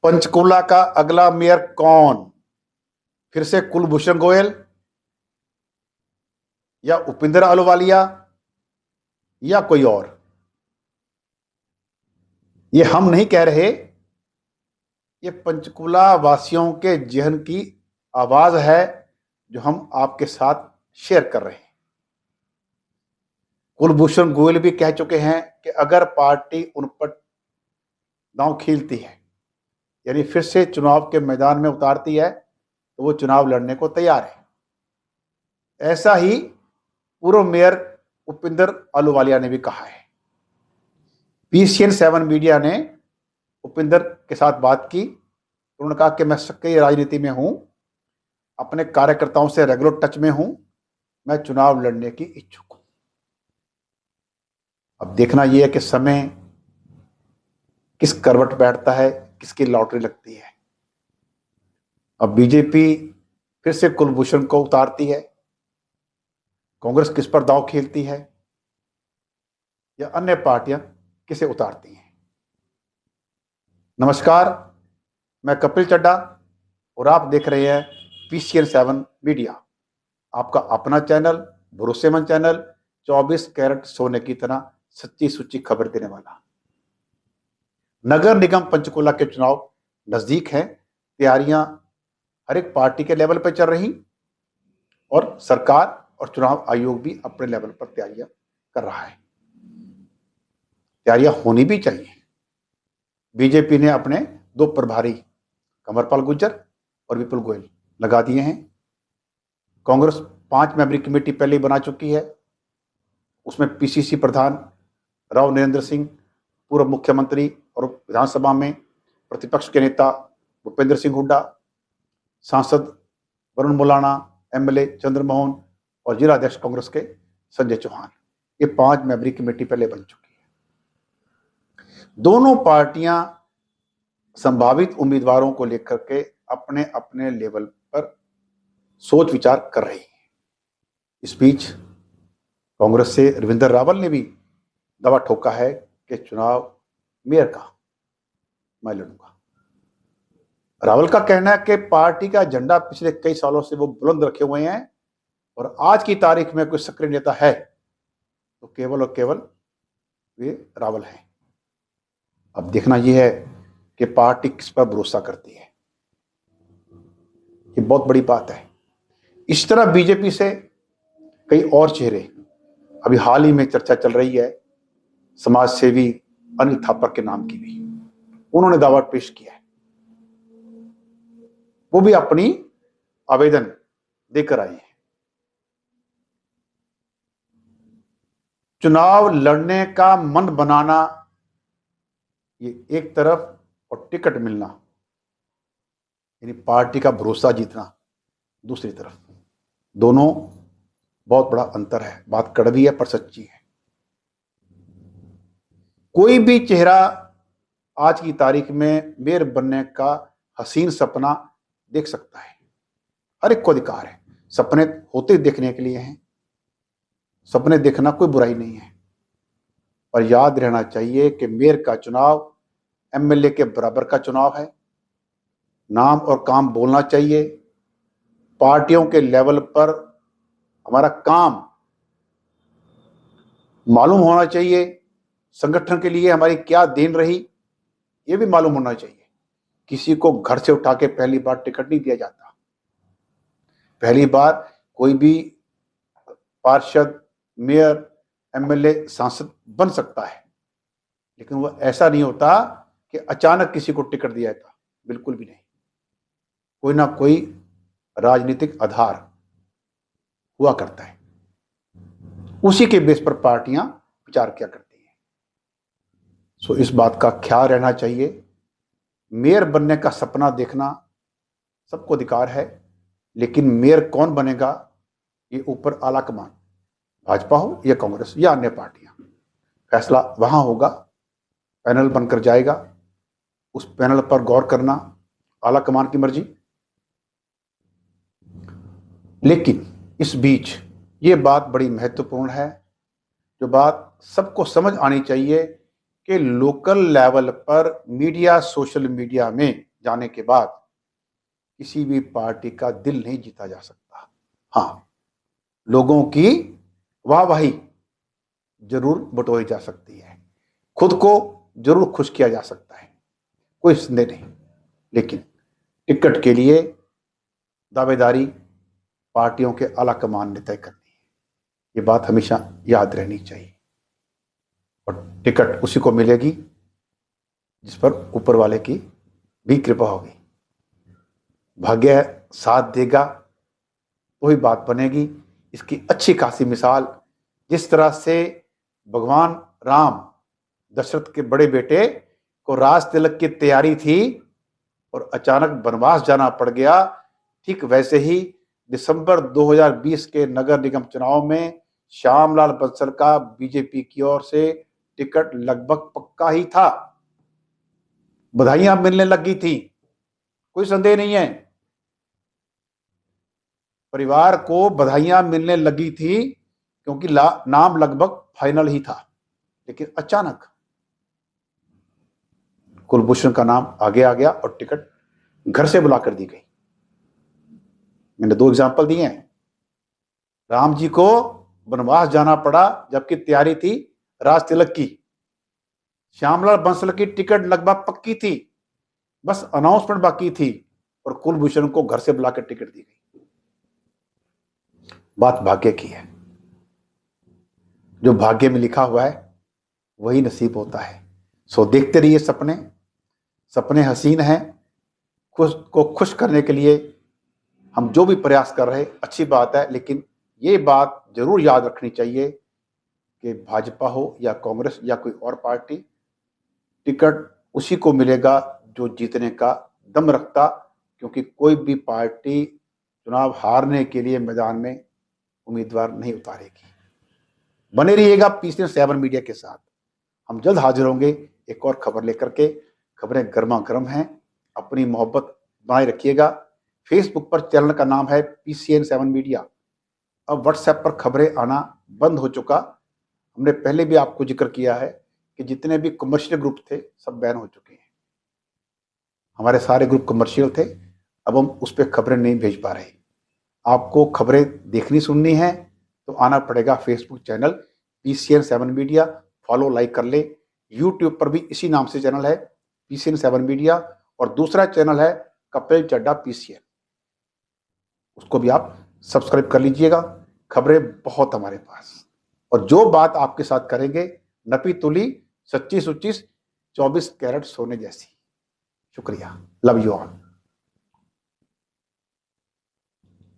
पंचकूला का अगला मेयर कौन? फिर से कुलभूषण गोयल या उपिंदर अहलूवालिया या कोई और? ये हम नहीं कह रहे, ये पंचकूला वासियों के जहन की आवाज है जो हम आपके साथ शेयर कर रहे हैं। कुलभूषण गोयल भी कह चुके हैं कि अगर पार्टी उन पर दांव खीलती है, यानी फिर से चुनाव के मैदान में उतारती है, तो वो चुनाव लड़ने को तैयार है। ऐसा ही पूर्व मेयर उपिंदर अहलूवालिया ने भी कहा है। PCN7 मीडिया ने उपिंदर के साथ बात की। उन्होंने कहा कि मैं सक्रिय राजनीति में हूं, अपने कार्यकर्ताओं से रेगुलर टच में हूं, मैं चुनाव लड़ने की इच्छुक हूं। अब देखना यह है कि समय किस करवट बैठता है, किसकी लॉटरी लगती है। अब बीजेपी फिर से कुलभूषण को उतारती है, कांग्रेस किस पर दांव खेलती है, या अन्य पार्टियां किसे उतारती हैं। नमस्कार, मैं कपिल चड्डा और आप देख रहे हैं PCN7 मीडिया, आपका अपना चैनल, भरोसेमंद चैनल, 24 कैरेट सोने की तरह सच्ची सुच्ची खबर देने वाला। नगर निगम पंचकूला के चुनाव नजदीक हैं। तैयारियां हर एक पार्टी के लेवल पर चल रही और सरकार और चुनाव आयोग भी अपने लेवल पर तैयारियां कर रहा है। तैयारियां होनी भी चाहिए। बीजेपी ने अपने 2 प्रभारी कंवरपाल गुर्जर और विपुल गोयल लगा दिए हैं। कांग्रेस 5 मेंबरी कमेटी पहले ही बना चुकी है। उसमें PCC प्रधान राव नरेंद्र सिंह, पूर्व मुख्यमंत्री और विधानसभा में प्रतिपक्ष के नेता भूपेंद्र सिंह हुड्डा, सांसद वरुण मुलाना, MLA चंद्रमोहन और जिला अध्यक्ष कांग्रेस के संजय चौहान, ये 5 मेंबरी कमेटी पहले बन चुकी है। दोनों पार्टियां संभावित उम्मीदवारों को लेकर के अपने अपने लेवल पर सोच विचार कर रही है। इस बीच कांग्रेस से रविंदर रावल ने भी दावा ठोका है कि चुनाव मेयर का मैं लड़ूंगा। रावल का कहना है कि पार्टी का झंडा पिछले कई सालों से वो बुलंद रखे हुए हैं और आज की तारीख में कोई सक्रिय नेता है तो केवल और केवल वे रावल हैं। अब देखना यह है कि पार्टी किस पर भरोसा करती है। ये बहुत बड़ी बात है। इस तरह बीजेपी से कई और चेहरे, अभी हाल ही में चर्चा चल रही है समाज सेवी अनिल थापर के नाम की भी, उन्होंने दावा पेश किया है। वो भी अपनी आवेदन देकर आए हैं। चुनाव लड़ने का मन बनाना ये एक तरफ और टिकट मिलना यानी पार्टी का भरोसा जीतना दूसरी तरफ, दोनों बहुत बड़ा अंतर है। बात कड़वी है पर सच्ची है। कोई भी चेहरा आज की तारीख में मेयर बनने का हसीन सपना देख सकता है। हर एक को अधिकार है, सपने होते देखने के लिए हैं। सपने देखना कोई बुराई नहीं है, पर याद रहना चाहिए कि मेयर का चुनाव MLA के बराबर का चुनाव है। नाम और काम बोलना चाहिए। पार्टियों के लेवल पर हमारा काम मालूम होना चाहिए। संगठन के लिए हमारी क्या देन रही ये भी मालूम होना चाहिए। किसी को घर से उठा के पहली बार टिकट नहीं दिया जाता। पहली बार कोई भी पार्षद, मेयर, MLA, सांसद बन सकता है, लेकिन वो ऐसा नहीं होता कि अचानक किसी को टिकट दिया जाता। बिल्कुल भी नहीं। कोई ना कोई राजनीतिक आधार हुआ करता है, उसी के बेस पर पार्टियां विचार किया करती हैं। सो इस बात का ख्याल रहना चाहिए। मेयर बनने का सपना देखना सबको अधिकार है, लेकिन मेयर कौन बनेगा ये ऊपर आला कमान, भाजपा हो या कांग्रेस या अन्य पार्टियां, फैसला वहां होगा। पैनल बनकर जाएगा, उस पैनल पर गौर करना आला कमान की मर्जी। लेकिन इस बीच ये बात बड़ी महत्वपूर्ण है, जो बात सबको समझ आनी चाहिए कि लोकल लेवल पर मीडिया, सोशल मीडिया में जाने के बाद किसी भी पार्टी का दिल नहीं जीता जा सकता। हाँ, लोगों की वाहवाही जरूर बटोरी जा सकती है, खुद को जरूर खुश किया जा सकता है, कोई संदेह नहीं, लेकिन टिकट के लिए दावेदारी पार्टियों के आला कमान ने तय करनी है। ये बात हमेशा याद रहनी चाहिए। और टिकट उसी को मिलेगी जिस पर ऊपर वाले की भी कृपा होगी। भाग्य साथ देगा तो ही बात बनेगी। इसकी अच्छी खासी मिसाल जिस तरह से भगवान राम दशरथ के बड़े बेटे को राज तिलक की तैयारी थी और अचानक वनवास जाना पड़ गया, ठीक वैसे ही दिसंबर 2020 के नगर निगम चुनाव में श्यामलाल बंसल का बीजेपी की ओर से टिकट लगभग पक्का ही था। बधाइयां मिलने लगी थी, कोई संदेह नहीं है। परिवार को बधाइयां मिलने लगी थी क्योंकि नाम लगभग फाइनल ही था, लेकिन अचानक कुलभूषण का नाम आगे आ गया और टिकट घर से बुला कर दी गई। मैंने 2 एग्जाम्पल दिए हैं। राम जी को वनवास जाना पड़ा जबकि तैयारी थी राज तिलक की। श्यामलाल बंसल की टिकट लगभग पक्की थी, बस अनाउंसमेंट बाकी थी और कुलभूषण को घर से बुलाकर टिकट दी गई। बात भाग्य की है। जो भाग्य में लिखा हुआ है वही नसीब होता है। सो देखते रहिए सपने। सपने हसीन हैं, खुश करने के लिए हम जो भी प्रयास कर रहे हैं अच्छी बात है, लेकिन ये बात जरूर याद रखनी चाहिए कि भाजपा हो या कांग्रेस या कोई और पार्टी, टिकट उसी को मिलेगा जो जीतने का दम रखता, क्योंकि कोई भी पार्टी चुनाव हारने के लिए मैदान में उम्मीदवार नहीं उतारेगी। बने रहिएगा PCN7 मीडिया के साथ। हम जल्द हाजिर होंगे एक और खबर लेकर के। खबरें गर्मा गर्म हैं, अपनी मोहब्बत बनाए रखिएगा। फेसबुक पर चैनल का नाम है PCN7 मीडिया। अब व्हाट्सएप पर खबरें आना बंद हो चुका। हमने पहले भी आपको जिक्र किया है कि जितने भी कमर्शियल ग्रुप थे सब बैन हो चुके हैं। हमारे सारे ग्रुप कमर्शियल थे, अब हम उस पर खबरें नहीं भेज पा रहे। आपको खबरें देखनी सुननी है तो आना पड़ेगा Facebook channel PCN7 media, follow like कर ले। यूट्यूब पर भी इसी नाम से चैनल है PCN7 मीडिया, और दूसरा चैनल है कपिल चड्ढा PCN, उसको भी आप सब्सक्राइब कर लीजिएगा। खबरें बहुत हमारे पास, और जो बात आपके साथ करेंगे नपी तुली, सच्ची सुच्ची, 24 कैरेट सोने जैसी। शुक्रिया। Love you all.